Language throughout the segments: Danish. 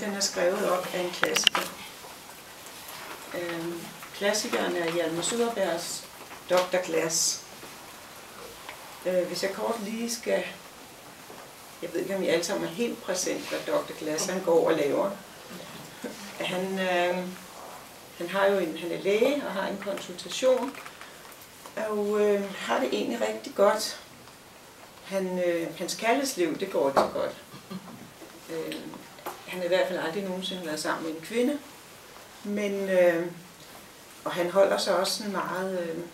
Den er skrevet op af en klassiker. Klassikeren er Hjalmar Söderbergs Dr. Glas. Hvis jeg kort lige skal... Jeg ved ikke, om I alle sammen er helt præsent, hvad Dr. Glas han går og laver. Han er læge og har en konsultation, og har det egentlig rigtig godt. Hans kærlighedsliv, det går ikke så godt. Han har i hvert fald aldrig nogensinde været sammen med en kvinde, men og han holder sig også sådan meget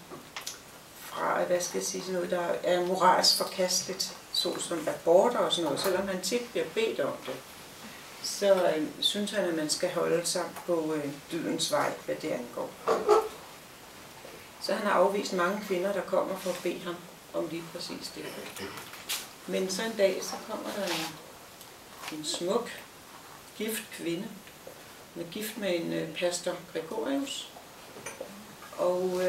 fra, hvad skal jeg sige, sådan noget, der er moralsk forkasteligt, såsom aborter og sådan noget, selvom han tit bliver bedt om det. Så synes han, at man skal holde sig på dydens vej, hvad det angår. Så han har afvist mange kvinder, der kommer for at bede ham om lige præcis det. Men så en dag, så kommer der en smuk, gift kvinde. Hun er gift med en pastor Gregorius. Og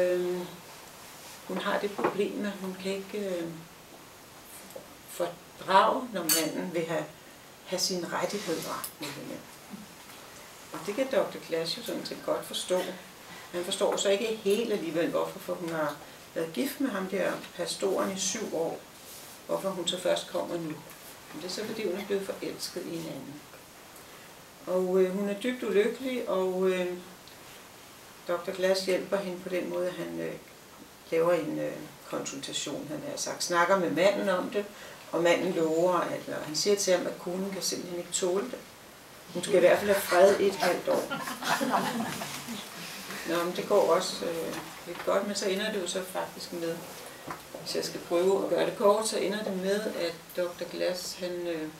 hun har det problem, at hun kan ikke fordrage, når manden vil have sine rettigheder med hende. Og det kan Dr. Glas jo sådan set godt forstå. Han forstår så ikke helt alligevel, hvorfor hun har været gift med ham der pastoren i 7 år. Hvorfor hun så først kommer nu. Men det er så fordi, hun er blevet forelsket i en anden. Og hun er dybt ulykkelig, og Dr. Glas hjælper hende på den måde, at han laver en konsultation. Han har sagt, snakker med manden om det, og manden lover, at han siger til ham, at konen kan simpelthen ikke tåle det. Hun skal i hvert fald have fred i 1,5 år. Nå, men det går også lidt godt, men så ender det jo så faktisk med, hvis jeg skal prøve at gøre det kort, så ender det med, at Dr. Glas, han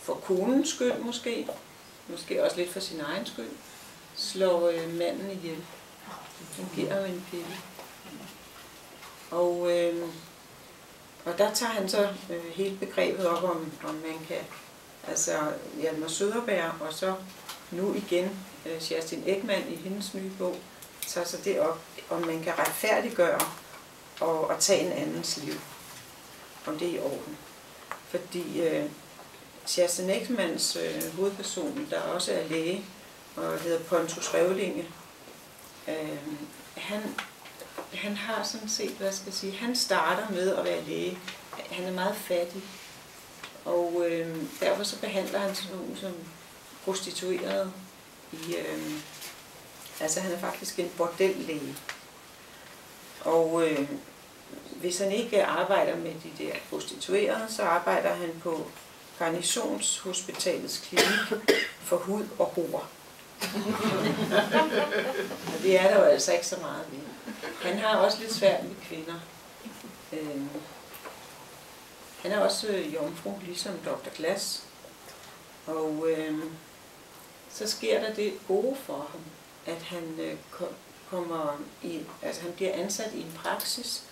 for konens skyld måske også lidt for sin egen skyld, slår manden ihjel. Han giver jo en pille. Og der tager han så hele begrebet op, om man kan, altså Hjalmar Söderberg, og så nu igen Kerstin Ekman i hendes nye bog, tager så det op, om man kan retfærdiggøre og tage en andens liv. Om det er i orden. Fordi Kerstin Ekmans hovedperson, der også er læge, og hedder Pontus Revlinge, han har sådan set, hvad skal jeg sige, han starter med at være læge. Han er meget fattig, og derfor så behandler han sådan nogen som prostituerede. Altså han er faktisk en bordellæge. Og hvis han ikke arbejder med de der prostituerede, så arbejder han på Garnisonshospitalets klinik for hud og hår. Og det er der jo altså ikke så meget ved. Han har også lidt svært med kvinder. Han er også jomfru, ligesom Dr. Glas. Og så sker der det gode for ham, at han han bliver ansat i en praksis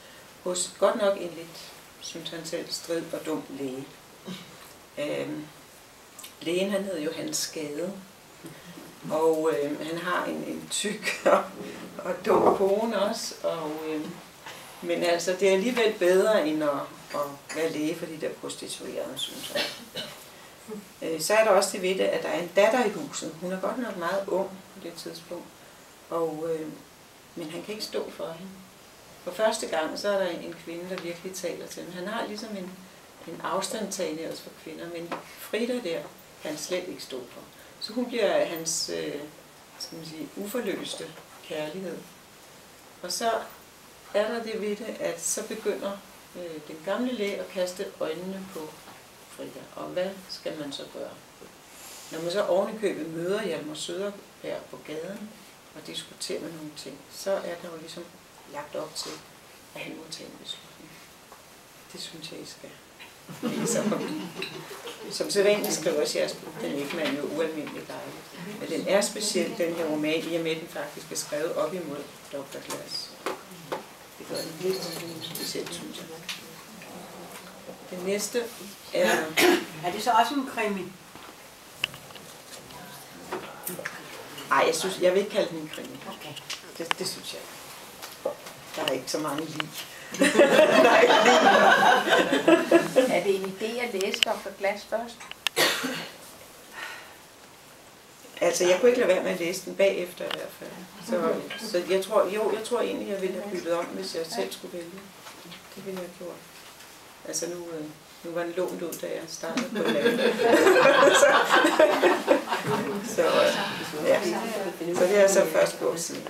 hos godt nok en lidt, synes han selv, strid og dum læge. Lægen, han hed Johannes Skade, og han har en tyk og dum kone også, men altså det er alligevel bedre end at være læge for de der prostituerede, synes jeg. Så er der også det ved det, at der er en datter i huset. Hun er godt nok meget ung på det tidspunkt, men han kan ikke stå for hende. For første gang, så er der en kvinde, der virkelig taler til ham. Han har ligesom en afstandtagen ellers for kvinder, men Frida der kan han slet ikke stå for. Så hun bliver hans skal man sige, uforløste kærlighed. Og så er der det ved det, at så begynder den gamle læge at kaste øjnene på Frida. Og hvad skal man så gøre? Når man så ovenikøbet møder Hjalmar Söderberg på gaden og diskuterer med nogle ting, så er der jo ligesom lagt op til, at han må tage en beslutning. Det synes jeg, I skal læse om. Som sædvanligt skriver Kerstin Ekman jo ualmindeligt dejligt. Men den er speciel, den her roman, i og med den faktisk er skrevet op imod Dr. Glas. Det gør den lidt specielt, synes jeg. Den næste er... Er det så også en krimi? Nej, jeg vil ikke kalde den en krimi. Okay. Det synes jeg. Der er ikke så mange lig. Er det en idé at læse Dr. Glas først? Altså, jeg kunne ikke lade være med at læse den bagefter i hvert fald. Så jeg tror egentlig, jeg ville have byttet om, hvis jeg selv skulle vælge. Det ville jeg have gjort. Altså nu var den lånt ud, da jeg startede på landet. Så det er jeg så først på at sige.